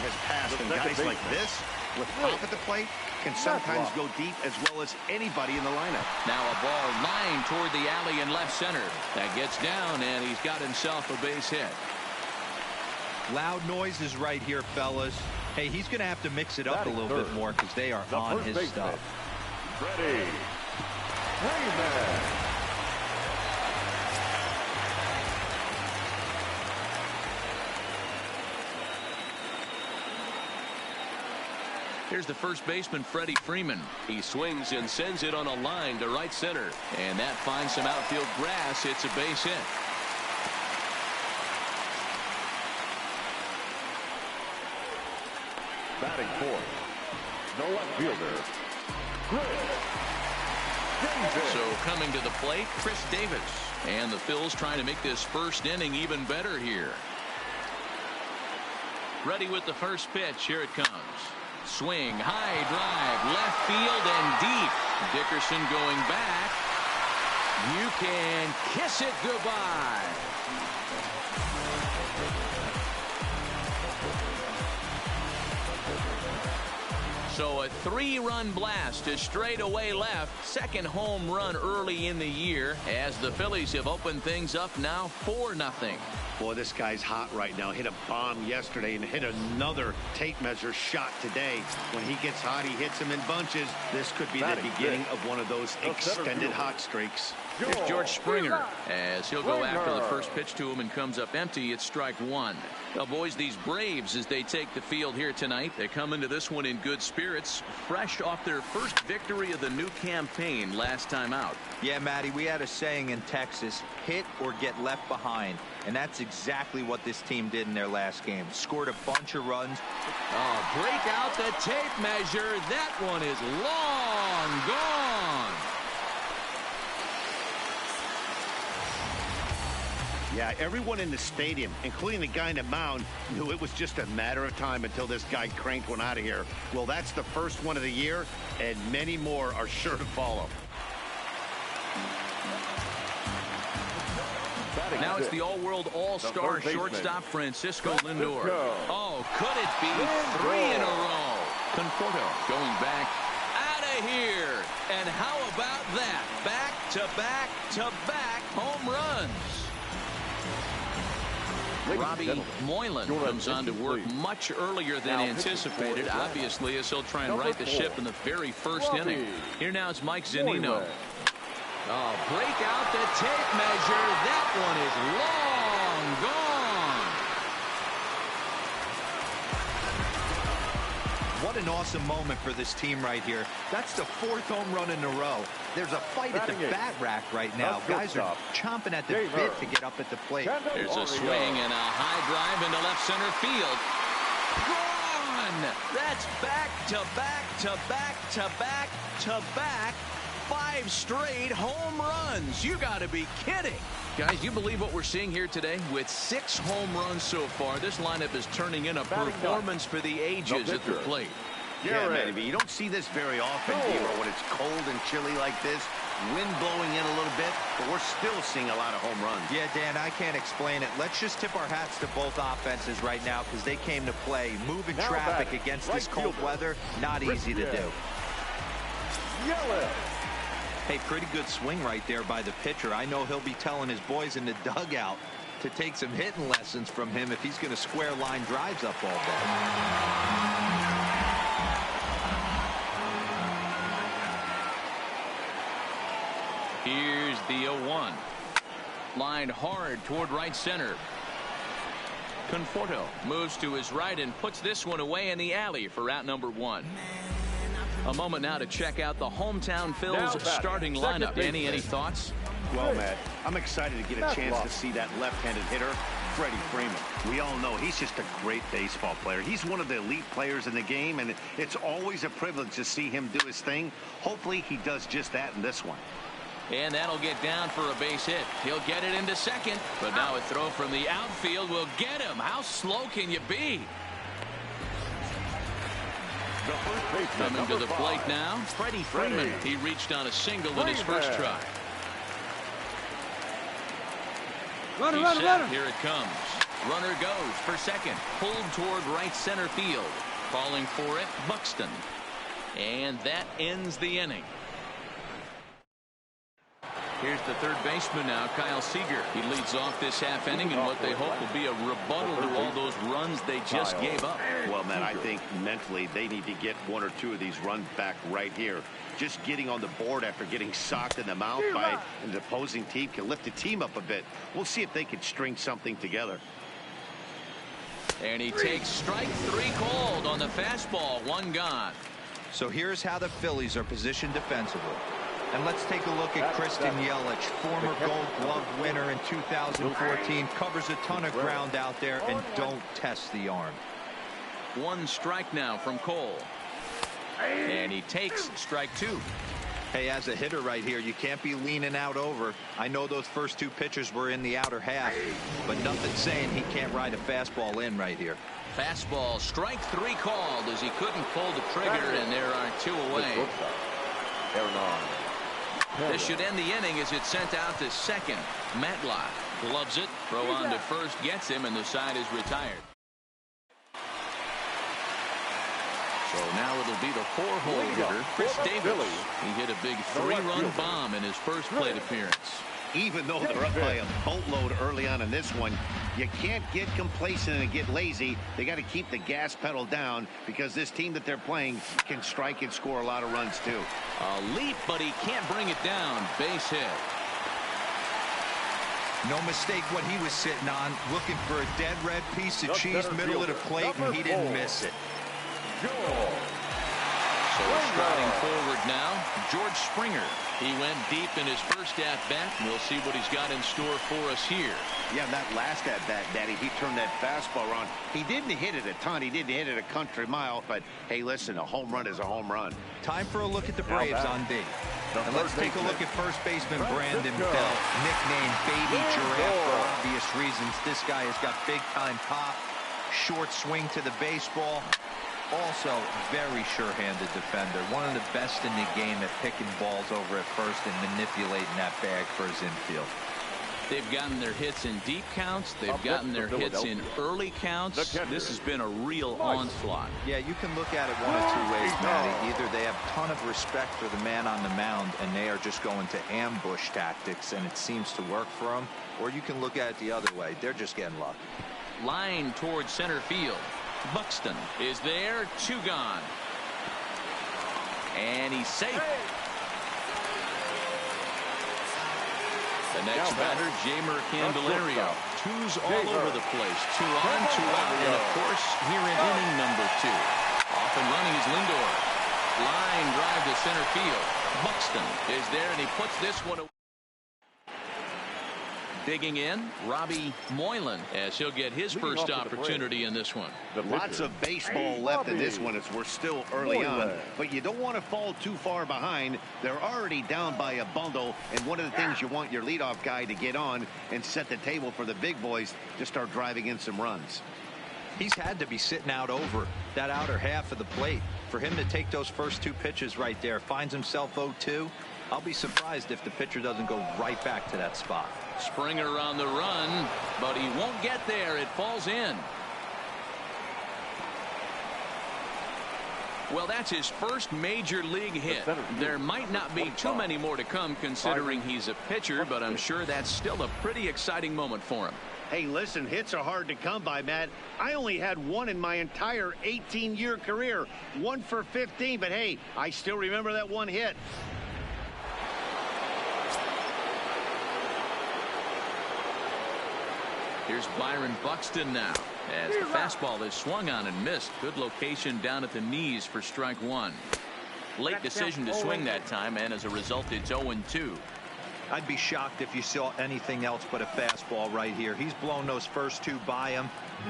has passed, and guys like this, with pop at the plate, can sometimes go deep as well as anybody in the lineup. Now a ball lined toward the alley in left center. That gets down, and he's got himself a base hit. Loud noises right here, fellas. Hey, he's going to have to mix it up a little bit more because they are on his stuff. Ready. Freeman. Here's the first baseman, Freddie Freeman. He swings and sends it on a line to right center. And that finds some outfield grass. It's a base hit. Batting fourth, the left fielder, Chris Davis. So coming to the plate, Chris Davis. And the Phils trying to make this first inning even better here. Ready with the first pitch. Here it comes. Swing, high drive, left field and deep. Dickerson going back. You can kiss it goodbye. So a 3-run blast to straightaway left. Second home run early in the year as the Phillies have opened things up now 4-0. Boy, this guy's hot right now. Hit a bomb yesterday and hit another tape measure shot today. When he gets hot, he hits them in bunches. This could be the beginning of one of those extended hot streaks. Here's George Springer as he'll go after the first pitch to him and comes up empty. It's strike one. Now, boys, these Braves, as they take the field here tonight, they come into this one in good spirits, fresh off their first victory of the new campaign last time out. Yeah, Matty, we had a saying in Texas, hit or get left behind. And that's exactly what this team did in their last game. Scored a bunch of runs. Oh, break out the tape measure. That one is long gone. Yeah, everyone in the stadium, including the guy in the mound, knew it was just a matter of time until this guy cranked one out of here. Well, that's the first one of the year, and many more are sure to follow. Now it's the all-world all-star shortstop Francisco Lindor. Oh, could it be 3 in a row? Conforto going back out of here. And how about that? Back-to-back-to-back home runs. Robbie Moylan comes on to work much earlier than anticipated, obviously, as he'll try and right the ship in the very first inning. Here now is Mike Zunino. Oh, break out the tape measure. That one is long gone. What an awesome moment for this team right here. That's the 4th home run in a row. There's a fight at the bat rack right now. Guys are chomping at the bit to get up at the plate. There's a swing and a high drive into left center field. Gone! That's back-to-back-to-back-to-back-to-back. 5 straight home runs. You got to be kidding. Guys, you believe what we're seeing here today? With 6 home runs so far, this lineup is turning in a performance for the ages at the plate. Yeah, man, you don't see this very often, Dero, when it's cold and chilly like this. Wind blowing in a little bit, but we're still seeing a lot of home runs. Yeah, Dan, I can't explain it. Let's just tip our hats to both offenses right now because they came to play. Moving traffic against this cold weather, not easy to do. Hey, pretty good swing right there by the pitcher. I know he'll be telling his boys in the dugout to take some hitting lessons from him if he's going to square line drives up all day. Here's the 0-1. Lined hard toward right center. Conforto moves to his right and puts this one away in the alley for out number 1. A moment now to check out the hometown Phils starting lineup. Danny, any thoughts? Well, Matt, I'm excited to get a chance to see that left-handed hitter, Freddie Freeman. We all know he's just a great baseball player. He's one of the elite players in the game, and it's always a privilege to see him do his thing. Hopefully he does just that in this one. And that'll get down for a base hit. He'll get it into second, but now a throw from the outfield will get him. How slow can you be? Coming to the plate now, Freddie Freeman. He reached on a single in his first try. Run him. Here it comes. Runner goes for second. Pulled toward right center field. Calling for it, Buxton. And that ends the inning. Here's the third baseman now, Kyle Seager. He leads off this half inning in what they hope will be a rebuttal to all those runs they just gave up. Well, man, I think mentally they need to get one or two of these runs back right here. Just getting on the board after getting socked in the mouth by an opposing team can lift the team up a bit. We'll see if they can string something together. And he takes strike 3 called on the fastball. 1 gone. So here's how the Phillies are positioned defensively. And let's take a look at Christian Yelich, former Gold Glove winner in 2014, covers a ton of ground out there and don't test the arm. 1 strike now from Cole. And he takes strike 2. Hey, as a hitter right here, you can't be leaning out over. I know those first 2 pitches were in the outer half, but nothing saying he can't ride a fastball in right here. Fastball, strike 3 called as he couldn't pull the trigger, and there are 2 away. This should end the inning as it's sent out to second. Matlock gloves it, throw on to first, gets him, and the side is retired. So now it'll be the 4-hole hitter, Chris Davis. He hit a big 3-run bomb in his first plate appearance. Even though they're up by a boatload early on in this one, you can't get complacent and get lazy. They got to keep the gas pedal down because this team that they're playing can strike and score a lot of runs too. A leap, but he can't bring it down. Base hit. No mistake what he was sitting on, looking for a dead red piece of cheese middle of the plate, and he didn't miss it. So striding forward now, George Springer. He went deep in his first at-bat. We'll see what he's got in store for us here. Yeah, that last at-bat, Daddy, he turned that fastball around. He didn't hit it a ton. He didn't hit it a country mile. But, hey, listen, a home run is a home run. Time for a look at the Braves on D. And let's take a look at first baseman Brandon Belt, nicknamed Baby Giraffe for obvious reasons. This guy has got big-time pop, short swing to the baseball. Also, very sure-handed defender. One of the best in the game at picking balls over at first and manipulating that bag for his infield. They've gotten their hits in deep counts. They've gotten their hits in early counts. This has been a real onslaught. Yeah, you can look at it one of 2 ways, Matty. Either they have a ton of respect for the man on the mound and they are just going to ambush tactics and it seems to work for them. Or you can look at it the other way. They're just getting lucky. Line towards center field. Buxton is there. 2 gone. And he's safe. The next batter, Jeimer Candelario. 2s all over the place. 2 on, 2 out. And, of course, here in inning number 2. Off and running is Lindor. Line drive to center field. Buxton is there, and he puts this one away. Digging in, Robbie Moylan, as he'll get his first opportunity in this one. Lots of baseball left in this one as we're still early on, but you don't want to fall too far behind. They're already down by a bundle, and one of the things you want your leadoff guy to get on and set the table for the big boys to start driving in some runs. He's had to be sitting out over that outer half of the plate. For him to take those first 2 pitches right there, finds himself 0-2. I'll be surprised if the pitcher doesn't go right back to that spot. Springer on the run, but he won't get there. It falls in. Well, that's his first major league hit. There might not be too many more to come considering he's a pitcher, but I'm sure that's still a pretty exciting moment for him. Hey, listen, hits are hard to come by, Matt. I only had 1 in my entire 18-year career. 1 for 15, but hey, I still remember that 1 hit. Here's Byron Buxton now as the fastball is swung on and missed. Good location down at the knees for strike 1. Late decision to swing that time, and as a result, it's 0-2. I'd be shocked if you saw anything else but a fastball right here. He's blown those first 2 by him.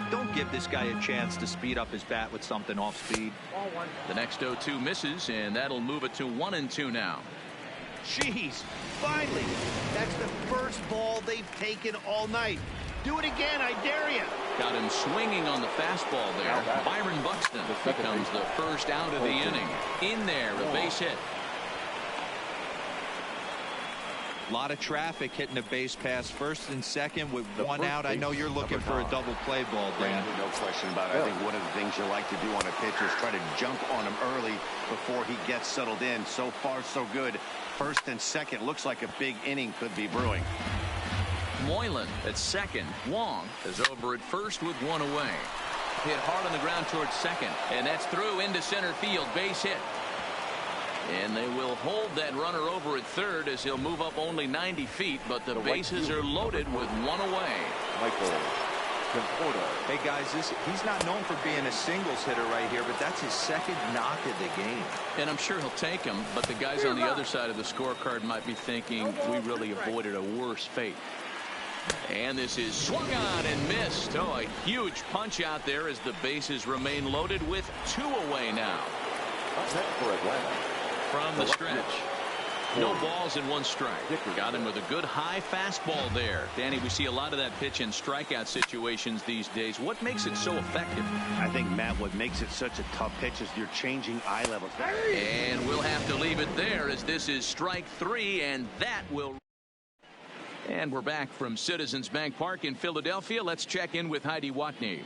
Don't give this guy a chance to speed up his bat with something off speed. The next 0-2 misses, and that'll move it to 1-2 now. Jeez, finally. That's the first ball they've taken all night. Do it again, I dare you. Got him swinging on the fastball there. Byron Buxton becomes the first out of the inning. In there, a base hit. A lot of traffic hitting the base pass first and second with one out. I know you're looking for a double play ball, Dan. No question about it. I think one of the things you like to do on a pitcher is try to jump on him early before he gets settled in. So far, so good. First and second looks like a big inning could be brewing. Moylan at second. Wong is over at first with one away. Hit hard on the ground towards second, and that's through into center field. Base hit. And they will hold that runner over at third as he'll move up only 90 feet, but the bases are loaded with one away. Michael Conforto. Hey, guys, he's not known for being a singles hitter right here, but that's his second knock of the game. And I'm sure he'll take him, but the guys on the other side of the scorecard might be thinking we really avoided a worse fate. And this is swung on and missed. Oh, a huge punch out there as the bases remain loaded with two away now. Up next for Atlanta. From the stretch. No balls and one strike. Got him with a good high fastball there. Danny, we see a lot of that pitch in strikeout situations these days. What makes it so effective? I think, Matt, what makes it such a tough pitch is you're changing eye levels. And we'll have to leave it there as this is strike three, and that will. And we're back from Citizens Bank Park in Philadelphia. Let's check in with Heidi Watney.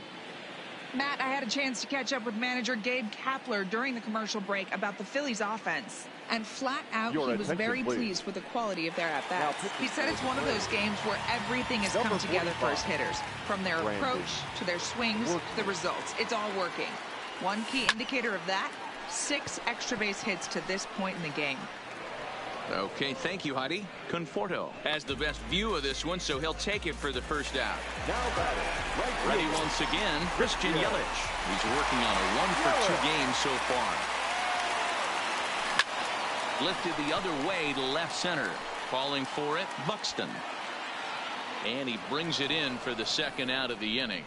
Matt, I had a chance to catch up with manager Gabe Kapler during the commercial break about the Phillies offense. And flat out, he was very pleased with the quality of their at-bats. He said it's one of those games where everything has come together for his hitters. From their approach to their swings to the results. It's all working. One key indicator of that, 6 extra base hits to this point in the game. Okay, thank you, Heidi. Conforto has the best view of this one, so he'll take it for the first out. Now batting. Ready once again, Christian Yelich. He's working on a 1-for-2 game so far. Lifted the other way to left center. Calling for it, Buxton. And he brings it in for the second out of the inning.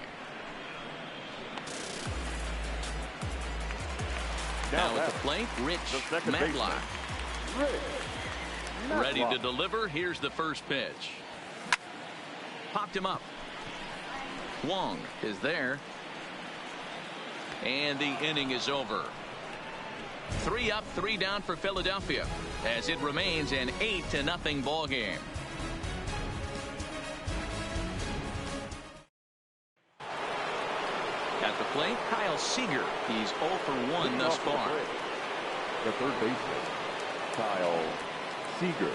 Now at the plate, Rich Matlock. Ready to deliver. Here's the first pitch. Popped him up. Wong is there. And the inning is over. 3 up, 3 down for Philadelphia as it remains an 8-0 ball game. At the plate, Kyle Seager. He's 0 for 1 thus far. The third baseman, Kyle Seager.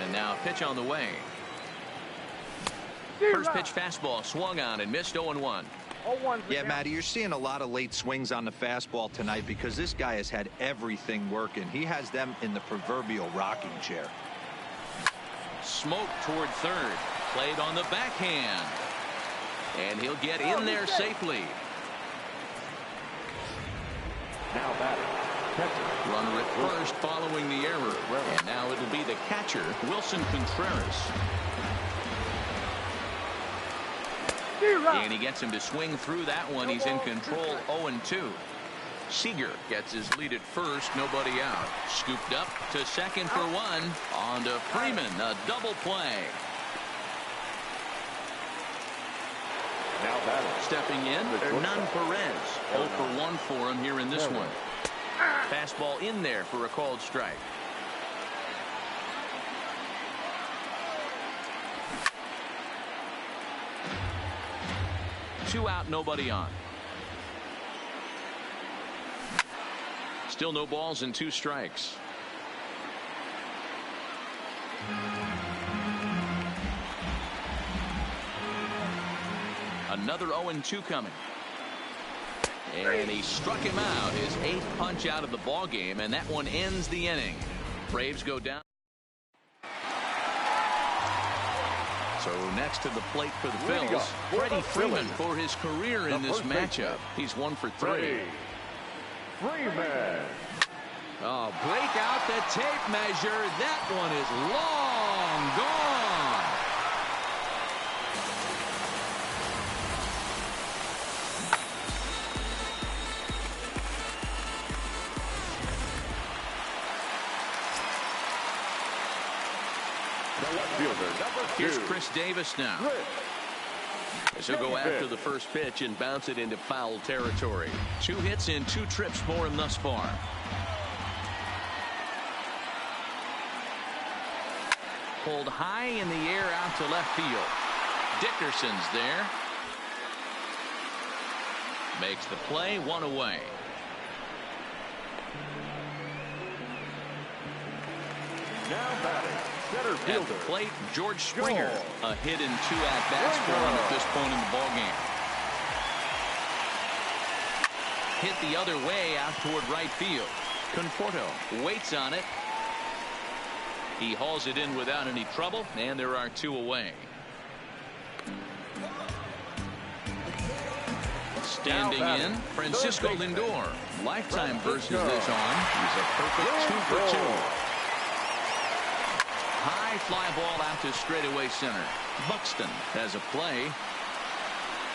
And now a pitch on the way. First pitch fastball swung on and missed 0-1. Yeah, Matty, you're seeing a lot of late swings on the fastball tonight because this guy has had everything working. He has them in the proverbial rocking chair. Smoke toward third. Played on the backhand. And he'll get in there safely. Now batting. Catcher. Runner at first following the error. And now it'll be the catcher, Wilson Contreras. And he gets him to swing through that one. He's in control, 0-2. Seager gets his lead at first, nobody out. Scooped up to second for one. On to Freeman, a double play. Now batting. Stepping in, Hernan Perez. 0 for 1 for him here in this one. Fastball in there for a called strike. Two out, nobody on. Still no balls and 2 strikes. Another 0-2 coming. And he struck him out, his 8th punch out of the ball game, and that one ends the inning. Braves go down. So next to the plate for the Phils, Freddie Freeman for his career in this matchup. He's 1 for 3. Freeman. Oh, break out the tape measure. That one is long gone. The left fielder, number 2. Here's Chris Davis now. So go after the first pitch and bounce it into foul territory. 2 hits in 2 trips for him thus far. Pulled high in the air out to left field. Dickerson's there. Makes the play, 1 away. Now batting, center fielder. At the plate, George Springer. A hit in 2 at-bats for him at this point in the ballgame. Hit the other way out toward right field. Conforto waits on it. He hauls it in without any trouble, and there are 2 away. Standing in, Francisco Lindor. Lifetime versus this arm. He's a perfect 2 for 2. High fly ball out to straightaway center. Buxton has a play,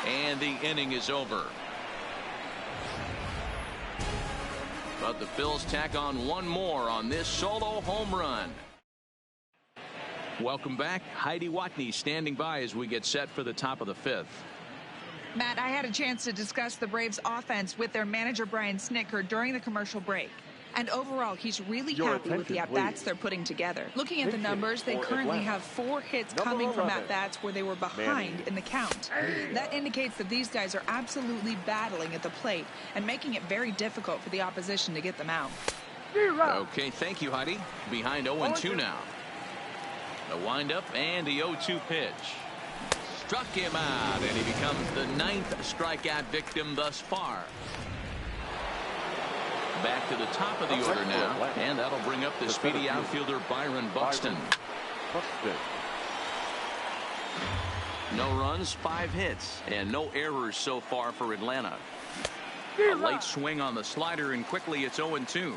and the inning is over. But the Phils tack on 1 more on this solo home run. Welcome back. Heidi Watney standing by as we get set for the top of the 5th. Matt, I had a chance to discuss the Braves offense with their manager Brian Snitker during the commercial break. And overall, he's really happy with the at-bats they're putting together. Looking at the numbers, they currently have 4 hits coming from at-bats where they were behind in the count. That indicates that these guys are absolutely battling at the plate and making it very difficult for the opposition to get them out. Okay, thank you, Heidi. Behind 0-2 now. The windup and the 0-2 pitch. Struck him out, and he becomes the 9th strikeout victim thus far. Back to the top of the order now, and that'll bring up the speedy outfielder Byron Buxton. No runs, 5 hits, and no errors so far for Atlanta. A late swing on the slider, and quickly it's 0-2.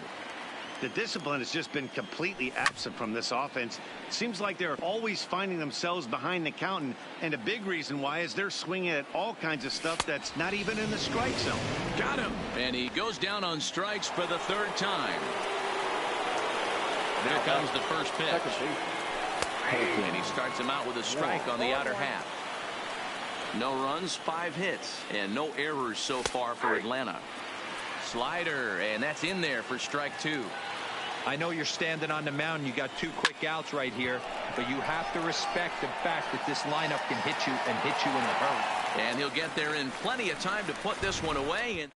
The discipline has just been completely absent from this offense. It seems like they're always finding themselves behind the count, and a big reason why is they're swinging at all kinds of stuff that's not even in the strike zone. Got him, and he goes down on strikes for the 3rd time. Here comes the first pitch, and he starts him out with a strike on the outer half. No runs, 5 hits, and no errors so far for Atlanta. Slider, and that's in there for strike 2. I know you're standing on the mound. You got 2 quick outs right here, but you have to respect the fact that this lineup can hit you and hit you in a hurry. And he'll get there in plenty of time to put this one away. And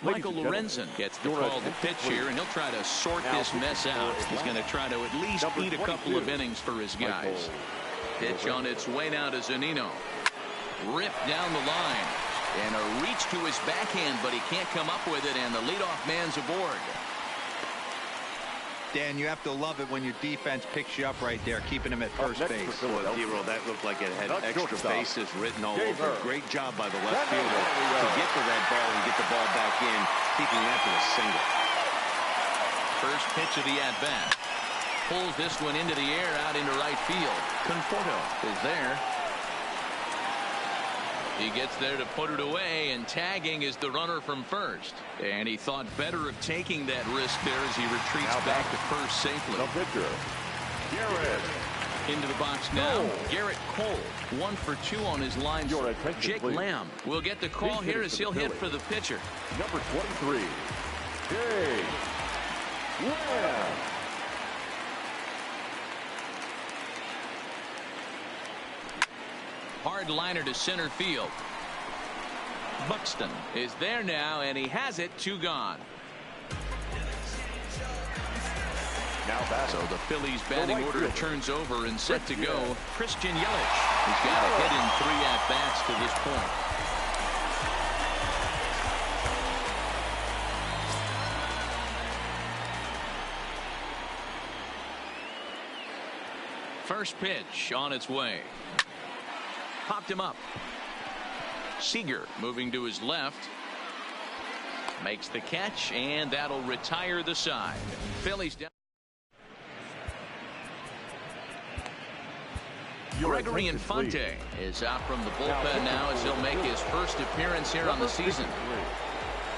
Michael Lorenzen gets the call to pitch here, and he'll try to sort this mess out. He's going to try to at least eat a couple of innings for his guys. Pitch on its way now to Zunino. Ripped down the line. And a reach to his backhand, but he can't come up with it, and the leadoff man's aboard. Dan, you have to love it when your defense picks you up right there, keeping him at first base. Zero, that looked like it had extra bases written all over. Great job by the left fielder to get to that ball and get the ball back in, keeping that to a single. First pitch of the at-bat. Pulls this one into the air out into right field. Conforto is there. He gets there to put it away, and tagging is the runner from first. And he thought better of taking that risk there as he retreats back to first safely. The pitcher, Garrett. Into the box now, Garrett Cole. 1 for 2 on his line. Jake Lamb will get the call here as he'll hit for the pitcher. Number 23, Jake Lamb. Hard liner to center field. Buxton is there now, and he has it. 2 gone. So the Phillies batting order turns over and set to go. Christian Yelich, who's got a hit in 3 at-bats to this point. First pitch on its way. Popped him up. Seager moving to his left. Makes the catch, and that'll retire the side. Phillies down. Gregory Infante is out from the bullpen now as he'll make his first appearance here on the season.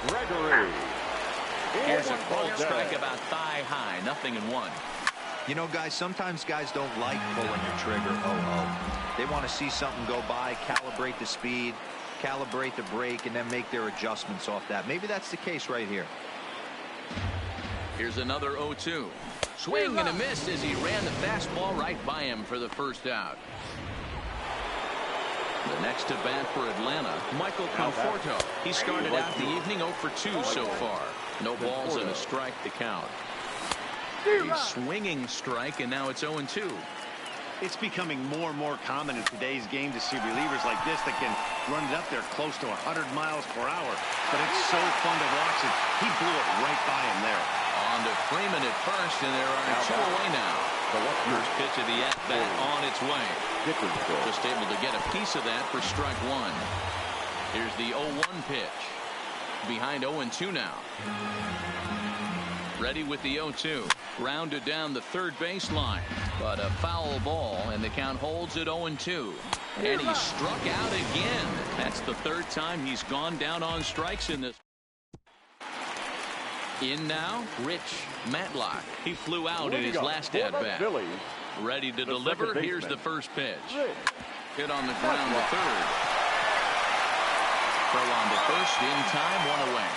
Gregory. Here's a cold strike about thigh high. 0-1. You know, guys, sometimes guys don't like pulling the trigger. They want to see something go by, calibrate the speed, calibrate the brake, and then make their adjustments off that. Maybe that's the case right here. Here's another 0-2. Swing and a miss as he ran the fastball right by him for the first out. The next to bat for Atlanta, Michael Conforto. He started out the evening 0 for 2 so far. No balls and a strike to count. A swinging strike, and now it's 0-2. It's becoming more and more common in today's game to see relievers like this that can run it up there close to 100 miles per hour. But it's so fun to watch it. He blew it right by him there. On to Freeman at first, and there are 2 away now. First pitch of the at-bat on its way. Just able to get a piece of that for strike 1. Here's the 0-1 pitch. Behind 0-2 now. Ready with the 0-2. Grounded down the third baseline, but a foul ball, and the count holds at 0-2. And he struck out again. That's the third time he's gone down on strikes in this. In now, Rich Matlock. He flew out in his last at-bat. Ready to deliver. Here's the first pitch. Hit on the ground to third. Throw on to first in time, 1 away.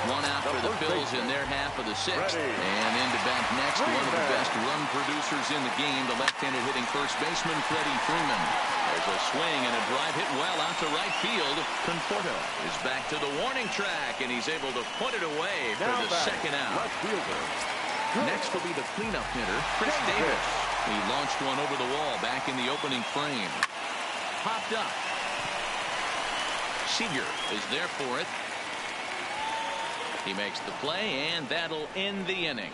One out for the Phils in their half of the 6th. And into bat next, one of the best run producers in the game, the left-handed hitting first baseman, Freddie Freeman. There's a swing and a drive hit well out to right field. Conforto is back to the warning track, and he's able to put it away for the second out. Next will be the cleanup hitter, Chris Davis. He launched one over the wall back in the opening frame. Popped up. Seager is there for it. He makes the play, and that'll end the inning.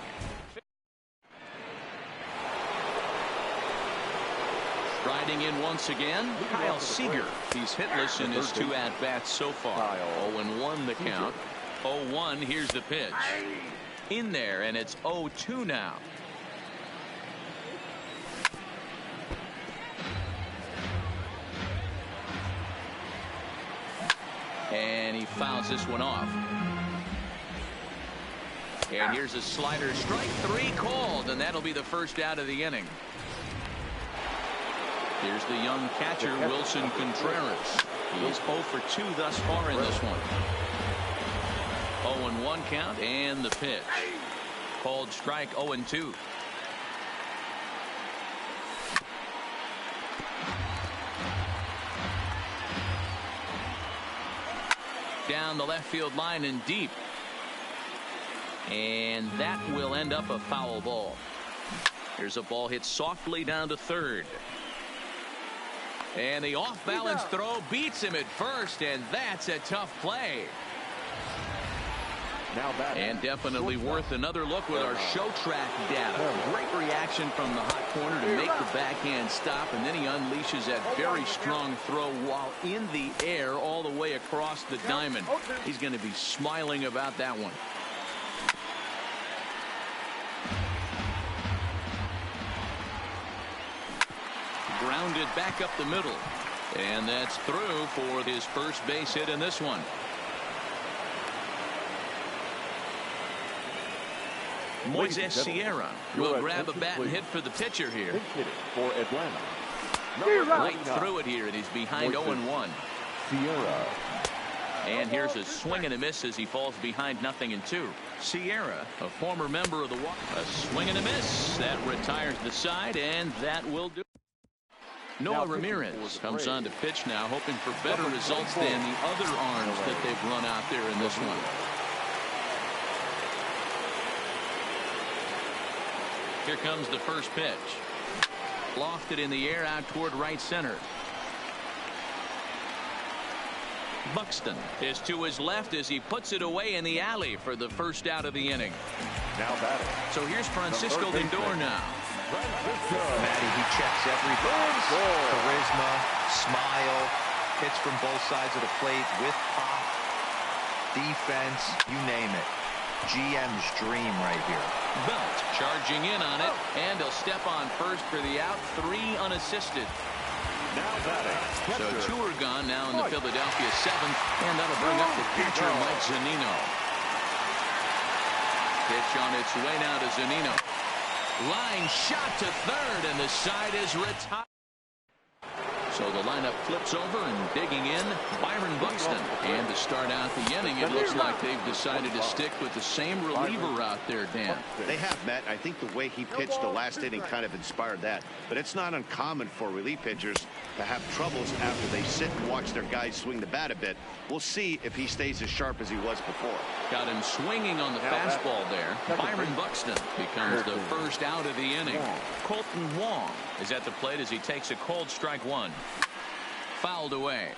Striding in once again, Kyle Seager. He's hitless in his 2 at-bats so far. 0-1 the count. 0-1, here's the pitch. In there, and it's 0-2 now. And he fouls this one off. And here's a slider, strike 3 called, and that'll be the first out of the inning. Here's the young catcher, Wilson Contreras. He's 0 for 2 thus far in this one. 0-1 count, and the pitch. Called strike 0-2. Down the left field line and deep. And that will end up a foul ball. Here's a ball hit softly down to third. And the off-balance throw beats him at first, and that's a tough play. And definitely worth another look with our show track data. Great reaction from the hot corner to make the backhand stop, and then he unleashes that very strong throw while in the air all the way across the diamond. He's going to be smiling about that one. Grounded back up the middle, and that's through for his first base hit in this one. Moises Sierra will grab a bat and hit for the pitcher here. For Atlanta. Right through it here, and he's behind 0-1. Sierra. And here's a swing and a miss as he falls behind 0-2. Sierra, a former member of the Walk. A swing and a miss that retires the side, and that will do. Noah Ramirez comes on to pitch now, hoping for better results than the other arms that they've run out there in this one. Here comes the first pitch. Lofted in the air out toward right center. Buxton is to his left as he puts it away in the alley for the first out of the inning. Now batting. So here's Francisco Lindor now. Matty, he checks every box. Charisma, smile, hits from both sides of the plate with pop, defense, you name it. GM's dream right here. Belt charging in on it, and he'll step on first for the out, 3 unassisted. Now batting. So 2 are gone now in the Philadelphia 7th, and that'll bring up the catcher Mike Zunino. Pitch on its way now to Zunino. Line shot to third, and the side is retired. So the lineup flips over, and digging in, Byron Buxton. And to start out the inning, it looks like they've decided to stick with the same reliever out there, Dan. They have, Matt. I think the way he pitched the last inning kind of inspired that. But it's not uncommon for relief pitchers to have troubles after they sit and watch their guys swing the bat a bit. We'll see if he stays as sharp as he was before. Got him swinging on the fastball there. Byron Buxton becomes the first out of the inning. Colton Wong is at the plate as he takes a cold strike one. Fouled away.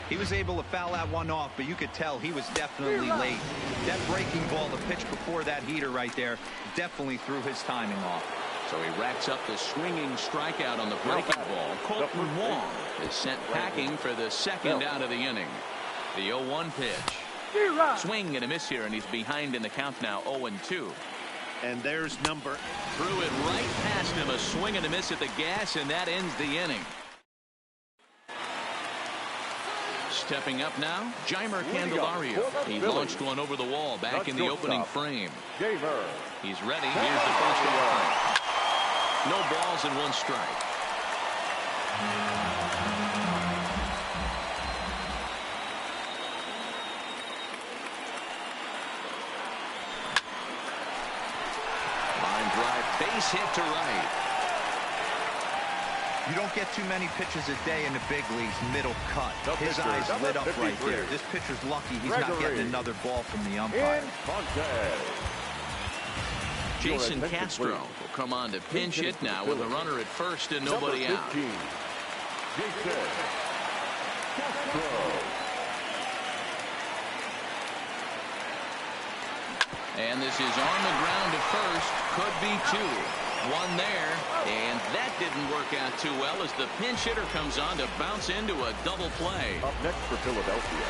He was able to foul that one off, but you could tell he was definitely late. That breaking ball, the pitch before that heater right there, definitely threw his timing off. So he racks up the swinging strikeout on the breaking ball. Colton Wong is sent packing for the second out of the inning. The 0-1 pitch. Swing and a miss here, and he's behind in the count now, 0-2. And there's number. Threw it right past him, a swing and a miss at the gas, and that ends the inning. Stepping up now, Jeimer Candelario. He launched one over the wall back in the opening frame. He's ready. Here's the first offering. No balls and one strike. Line drive, base hit to right. You don't get too many pitches a day in the big leagues, middle cut. His eyes lit up right there. This pitcher's lucky he's not getting another ball from the umpire. Jason Castro will come on to pinch hit now with a runner at first and nobody out. And this is on the ground to first. Could be two. One there, and that didn't work out too well as the pinch hitter comes on to bounce into a double play. Up next for Philadelphia.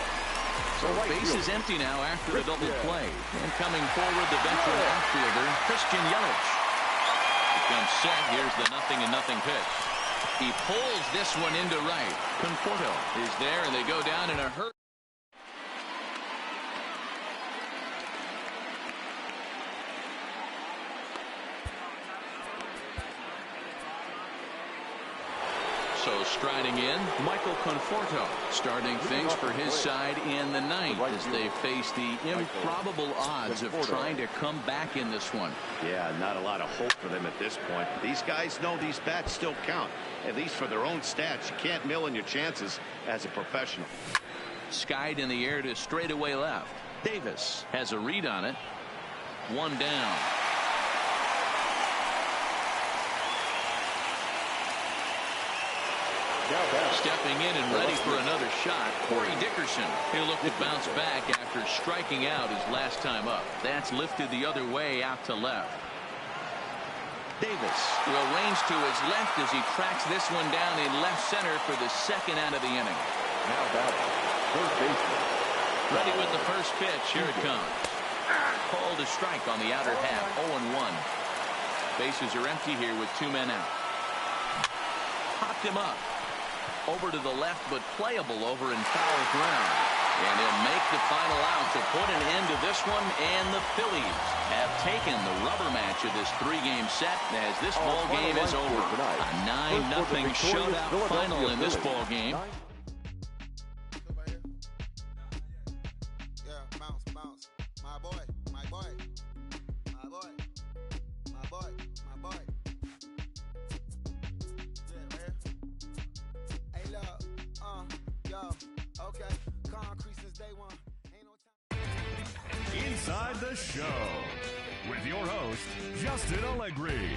So base is empty now after the double play. And coming forward, the veteran outfielder, Christian Yelich. Becomes set. Here's the 0-0 pitch. He pulls this one into right. Conforto is there, and they go down in a hurry. So striding in, Michael Conforto starting things for his side in the ninth as they face the improbable odds of trying to come back in this one. Yeah, not a lot of hope for them at this point. These guys know these bats still count, at least for their own stats. You can't mill in your chances as a professional. Skied in the air to straightaway left. Davis has a read on it. One down. Stepping in and ready for another shot, Corey Dickerson. He'll look to bounce back after striking out his last time up. That's lifted the other way out to left. Davis will range to his left as he tracks this one down in left center for the second out of the inning. Now batting, third baseman. Ready with the first pitch. Here it comes. Called a strike on the outer half. 0-1. Bases are empty here with two men out. Popped him up. Over to the left, but playable over in foul ground. And he'll make the final out to put an end to this one. And the Phillies have taken the rubber match of this three-game set as this ball game is over. A 9-0 shutout final in this ball game. Inside the Show with your host, Justin Allegri.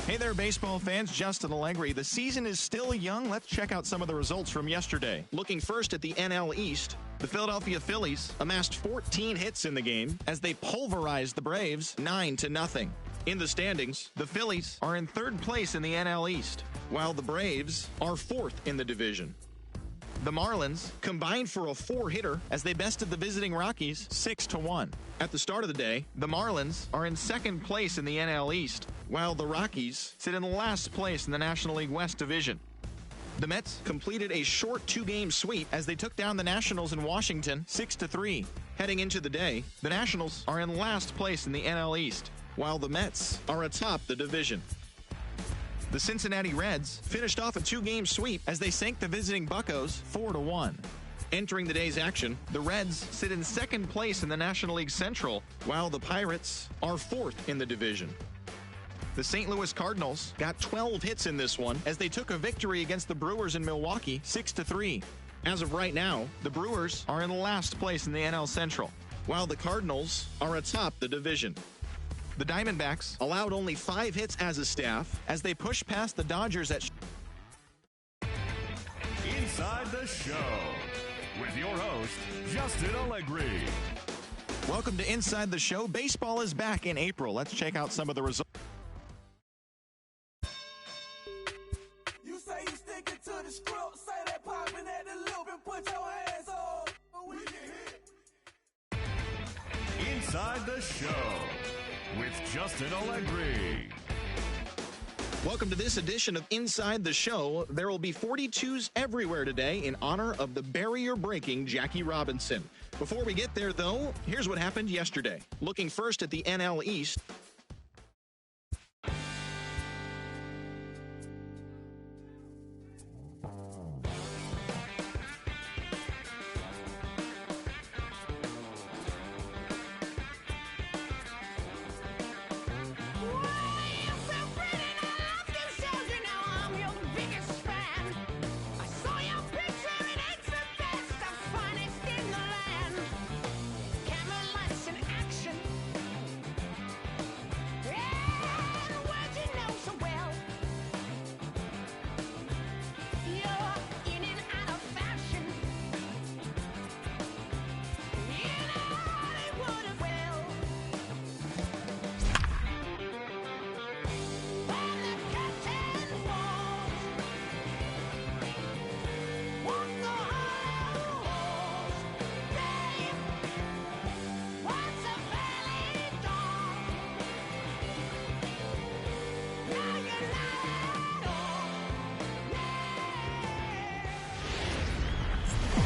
Hey there, baseball fans. Justin Allegri. The season is still young. Let's check out some of the results from yesterday. Looking first at the NL East, the Philadelphia Phillies amassed 14 hits in the game as they pulverized the Braves 9-0. In the standings, the Phillies are in third place in the NL East, while the Braves are fourth in the division. The Marlins combined for a 4-hitter as they bested the visiting Rockies 6-1. At the start of the day, the Marlins are in second place in the NL East, while the Rockies sit in last place in the National League West division. The Mets completed a short 2-game sweep as they took down the Nationals in Washington 6-3. Heading into the day, the Nationals are in last place in the NL East, while the Mets are atop the division. The Cincinnati Reds finished off a 2-game sweep as they sank the visiting Buccos 4-1. Entering the day's action, the Reds sit in second place in the National League Central, while the Pirates are fourth in the division. The St. Louis Cardinals got 12 hits in this one as they took a victory against the Brewers in Milwaukee 6-3. As of right now, the Brewers are in last place in the NL Central, while the Cardinals are atop the division. The Diamondbacks allowed only 5 hits as a staff as they pushed past the Dodgers at Inside the Show with your host, Justin Allegri. Welcome to Inside the Show. Baseball is back in April. Let's check out some of the results. You say you sticking to the script, say that popping at the loop and put your hands on. We get hit. Inside the Show with Justin Allegri. Welcome to this edition of Inside the Show. There will be 42s everywhere today in honor of the barrier-breaking Jackie Robinson. Before we get there, though, here's what happened yesterday. Looking first at the NL East.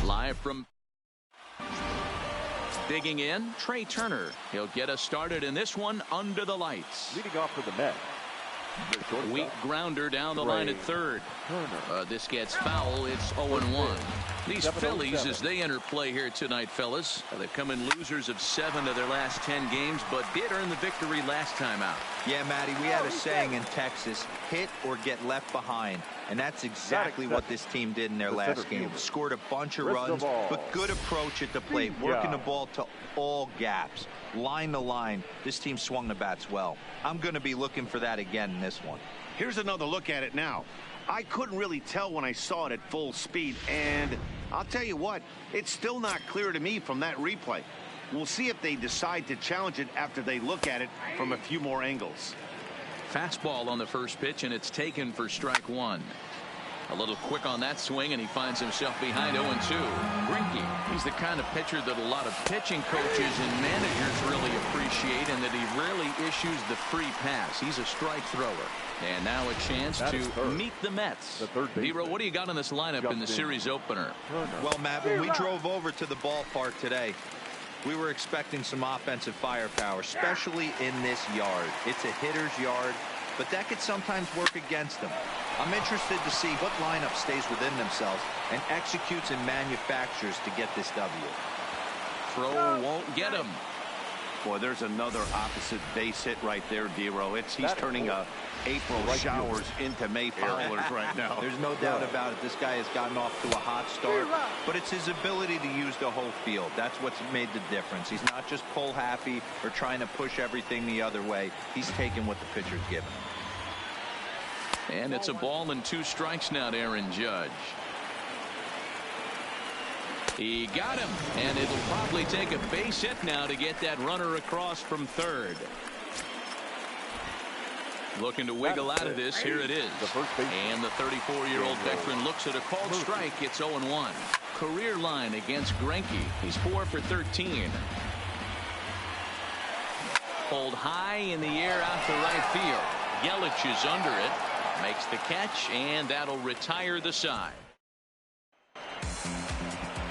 Live from digging in, Trey Turner. He'll get us started in this one under the lights. Leading off for the Mets. Weak grounder down the line at third. This gets foul. It's 0-1. These Phillies, as they enter play here tonight, fellas, they've come in losers of 7 of their last 10 games, but did earn the victory last time out. Yeah, Matty, we had a saying in Texas, hit or get left behind. And that's exactly what this team did in their last game. Scored a bunch of runs, but good approach at the plate, working the ball to all gaps, line to line. This team swung the bats well. I'm going to be looking for that again in this one. Here's another look at it now. I couldn't really tell when I saw it at full speed, and I'll tell you what, it's still not clear to me from that replay. We'll see if they decide to challenge it after they look at it from a few more angles. Fastball on the first pitch, and it's taken for strike 1. A little quick on that swing, and he finds himself behind 0-2. Greinke, he's the kind of pitcher that a lot of pitching coaches and managers really appreciate, and that he rarely issues the free pass. He's a strike thrower. And now a chance to meet the Mets. Hero, what do you got in this lineup in the series opener? Well, Matt, when we drove over to the ballpark today, we were expecting some offensive firepower, especially in this yard. It's a hitter's yard, but that could sometimes work against them. I'm interested to see what lineup stays within themselves and executes and manufactures to get this W. Throw won't get him. Boy, there's another opposite base hit right there, Dero. He's turning April showers into May followers right now. There's no doubt about it. This guy has gotten off to a hot start, but it's his ability to use the whole field. That's what's made the difference. He's not just pull happy or trying to push everything the other way. He's taking what the pitcher's given him. And it's a ball and 2 strikes now to Aaron Judge. He got him, and it'll probably take a base hit now to get that runner across from third. Looking to wiggle out of this. Here it is. And the 34-year-old veteran looks at a called strike. It's 0-1. Career line against Greinke. He's 4 for 13. Pulled high in the air out to right field. Yelich is under it. Makes the catch, and that'll retire the side.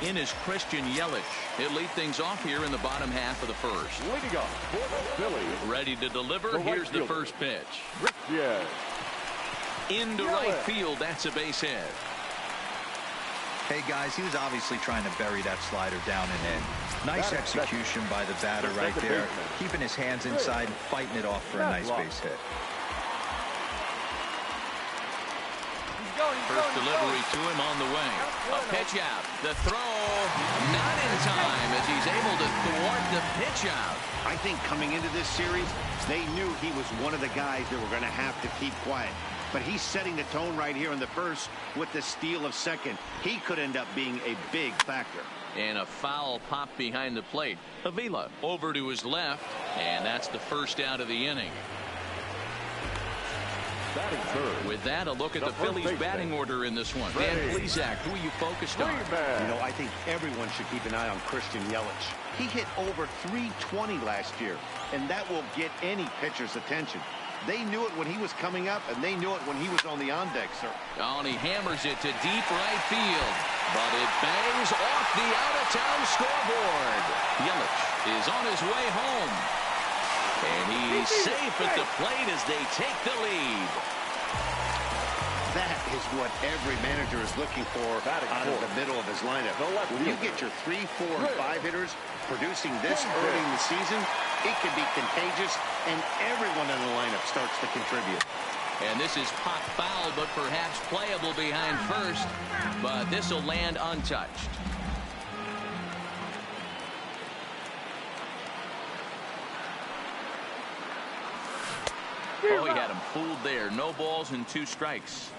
In is Christian Yelich. He'll lead things off here in the bottom half of the first. Leading up for the Phillies. Ready to deliver. Here's the first pitch. Yes. Into right field. That's a base hit. Hey, guys, he was obviously trying to bury that slider down and in. Nice execution by the batter right there, keeping his hands inside and fighting it off for a nice base hit. First delivery to him on the way. A pitch out. The throw not in time as he's able to thwart the pitch out. I think coming into this series, they knew he was one of the guys that were going to have to keep quiet. But he's setting the tone right here in the first with the steal of second. He could end up being a big factor. And a foul pop behind the plate. Avila over to his left, and that's the first out of the inning. With that, a look at the Phillies batting order in this one. Dan Plesac, who are you focused on? You know, I think everyone should keep an eye on Christian Yelich. He hit over 320 last year, and that will get any pitcher's attention. They knew it when he was coming up, and they knew it when he was on the on-deck, sir. Oh, and he hammers it to deep right field. But it bangs off the out-of-town scoreboard. Yelich is on his way home. And he's safe at the plate as they take the lead. That is what every manager is looking for out of the middle of his lineup. When you get your 3, 4, and 5 hitters producing this early in the season, it can be contagious, and everyone in the lineup starts to contribute. And this is pop foul, but perhaps playable behind first. But this will land untouched. Oh, he had him fooled there. No balls and 2 strikes.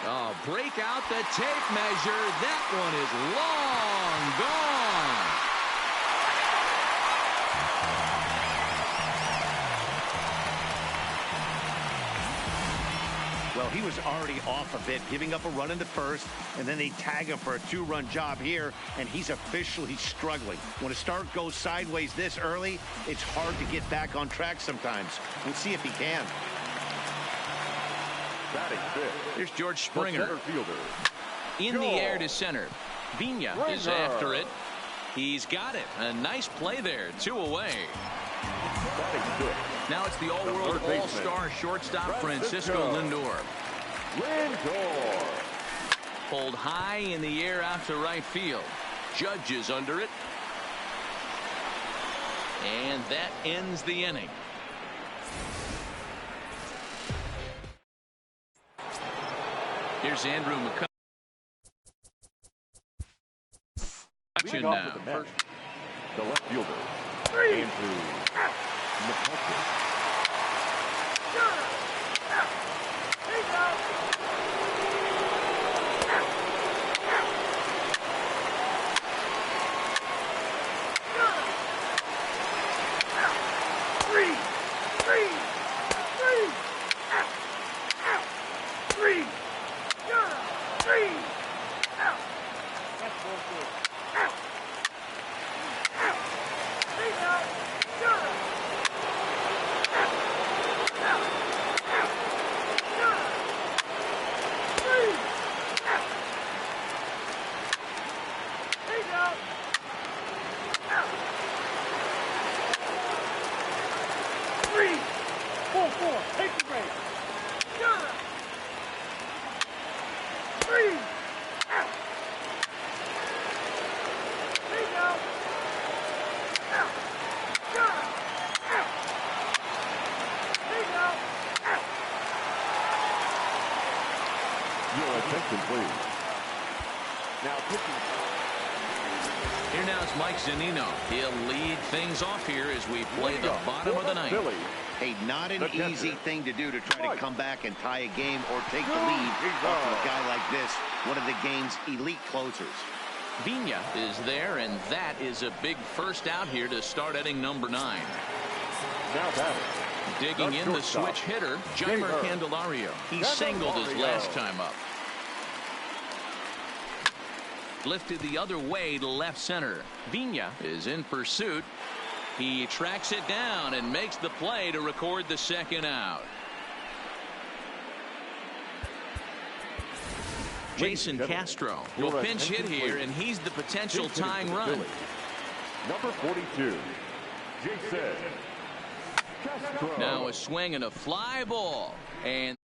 Oh, break out the tape measure. That one is long gone. Well, he was already off a bit, giving up a run into first, and then they tag him for a 2-run job here, and he's officially struggling. When a start goes sideways this early, it's hard to get back on track sometimes. We'll see if he can. Here's George Springer. In the air to center. Vina is after it. He's got it. A nice play there. 2 away. Now it's the all-world all-star shortstop Francisco Lindor. Pulled high in the air out to right field. Judge is under it. And that ends the inning. Here's Andrew McCutchen now. The left fielder, Andrew McCutchen. Here now is Mike Zunino. He'll lead things off here as we play the bottom of the ninth. Hey, not an easy thing to do to try to come back and tie a game or take the lead off of a guy like this, one of the game's elite closers. Vina is there, and that is a big first out here to start inning number 9. Now batting. Digging in the switch hitter, Jeimer Candelario. He singled his last time up. Lifted the other way to left center. Vina is in pursuit. He tracks it down and makes the play to record the second out. Jason Castro will pinch hit here, and he's the potential tying run. Number 42, Jason Castro. Now a swing and a fly ball. And